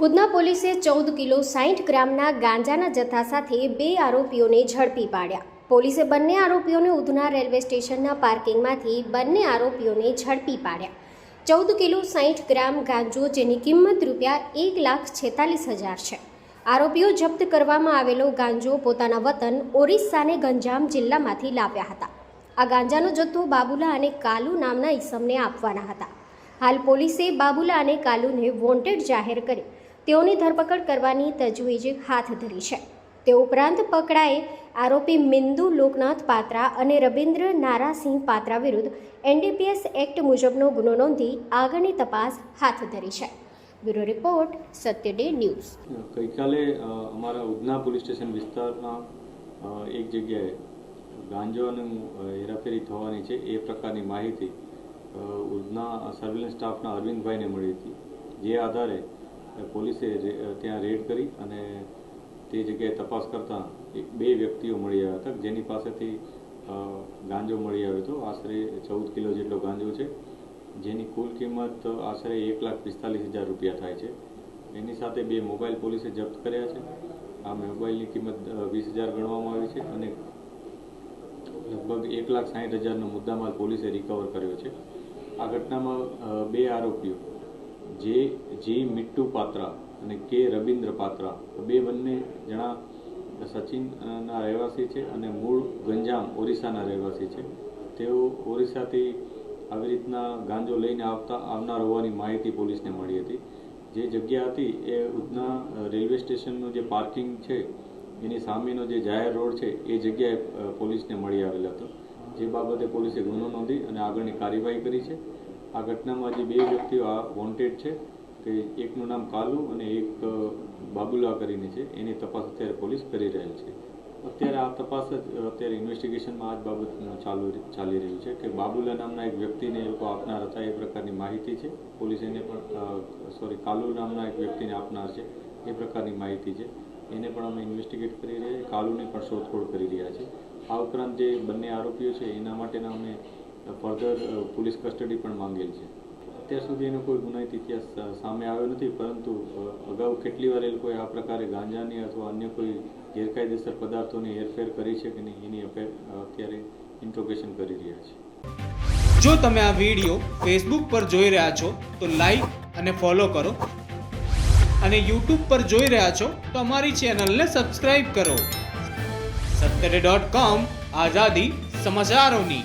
ઉધના પોલીસે 14 કિલો 60 ગ્રામના ગાંજાના જથ્થા સાથે 2 આરોપીઓને ઝડપી પાડ્યા. પોલીસે બંને આરોપીઓને ઉધના રેલવે સ્ટેશનના પાર્કિંગમાંથી બંને આરોપીઓને ઝડપી પાડ્યા. 14 કિલો 60 ગ્રામ ગાંજો, જેની કિંમત ₹1,46,000 છે. આરોપીઓ જપ્ત કરવામાં આવેલો ગાંજો પોતાના વતન ઓરિસ્સાને ગંજામ જિલ્લામાંથી લાવ્યા હતા. આ ગાંજાનો જથ્થો બાબુલા અને કાલુ નામના ઈસમને આપવાના હતા. હાલ પોલીસે બાબુલા અને કાલુને વોન્ટેડ જાહેર કરી તેઓની ધરપકડ કરવાની તજવીજ હાથ ધરી છે. તે ઉપરાંત પકડાએ આરોપી મિંદુ લોકનાથ પાત્રા અને રવિન્દ્ર નારાસિંહ પાત્રા વિરુદ્ધ NDPS એક્ટ મુજબનો ગુનો નોંધી આગળની તપાસ હાથ ધરી છે. બ્યુરો રિપોર્ટ, સત્ય ડે ન્યૂઝ. ગઈકાલે અમારા ઉધના પોલીસ સ્ટેશન વિસ્તારમાં એક જગ્યાએ ગાંજાનું હેરાફેરી થવાની છે એ પ્રકારની માહિતી ઉધના સર્વેલન્સ સ્ટાફના અરવિંદભાઈને મળી હતી. જે આધારે પોલીસે ત્યાં રેડ કરી અને તે જગ્યાએ તપાસ કરતાં 2 વ્યક્તિઓ મળી આવ્યા હતા, જેની પાસેથી ગાંજો મળી આવ્યો હતો. આશરે 14 કિલો જેટલો ગાંજો છે, જેની કુલ કિંમત આશરે ₹1,45,000 થાય છે. એની સાથે 2 મોબાઈલ પોલીસે જપ્ત કર્યા છે. આ મોબાઈલની કિંમત 20,000 ગણવામાં આવી છે અને લગભગ ₹1,60,000નો મુદ્દામાલ પોલીસે રિકવર કર્યો છે. આ ઘટનામાં 2 આરોપીઓ જી મિટ્ટુ પાત્રા અને કે રવિન્દ્ર પાત્રા, બંને જણા સચિનના રહેવાસી છે અને મૂળ ગંજામ ઓરિસ્સાના રહેવાસી છે. તેઓ ઓરિસ્સાથી આવી રીતના ગાંજો લઈને આવનાર હોવાની માહિતી પોલીસને મળી હતી. જે જગ્યા હતી એ ઉધના રેલવે સ્ટેશનનું જે પાર્કિંગ છે એની સામેનો જે જાહેર રોડ છે એ જગ્યાએ પોલીસને મળી આવેલ હતો. જે બાબતે પોલીસે ગુનો નોંધી અને આગળની કાર્યવાહી કરી છે. આ ઘટનામાં જે 2 વ્યક્તિઓ વોન્ટેડ છે, કે એકનું નામ કાલુ અને એક બાબુલા કરીને છે, એની તપાસ અત્યારે પોલીસ કરી રહેલ છે. અત્યારે આ તપાસ અત્યારે ઇન્વેસ્ટિગેશનમાં આ જ બાબત ચાલી રહ્યું છે કે બાબુલા નામના એક વ્યક્તિને એ લોકો આપનાર હતા એ પ્રકારની માહિતી છે. પોલીસ એને પણ કાલુ નામના એક વ્યક્તિને આપનાર છે એ પ્રકારની માહિતી છે. એને પણ અમે ઇન્વેસ્ટિગેટ કરી રહ્યા છીએ. કાલુની પણ શોધખોળ કરી રહ્યા છીએ. આ ઉપરાંત જે બંને આરોપીઓ છે એના માટેના અમે ફર્ધર પોલીસ કસ્ટડી પણ માંગેલ છે. અત્યાર સુધી એનો કોઈ ગુનાહિત ઇતિહાસ સામે આવ્યો નથી, પરંતુ અગાઉ કેટલી વાર એ લોકોએ આ પ્રકારે ગાંજાની અથવા અન્ય કોઈ ગેરકાયદેસર પદાર્થોની હેરફેર કરી છે કે નહીં એની અત્યારે ઇન્ટ્રોગેશન કરી રહ્યા છે. જો તમે આ વિડીયો ફેસબુક પર જોઈ રહ્યા છો તો લાઈક અને ફોલો કરો, અને યુટ્યુબ પર જોઈ રહ્યા છો તો અમારી ચેનલને સબસ્ક્રાઇબ કરો. satyday.com, આઝાદી સમાચારોની.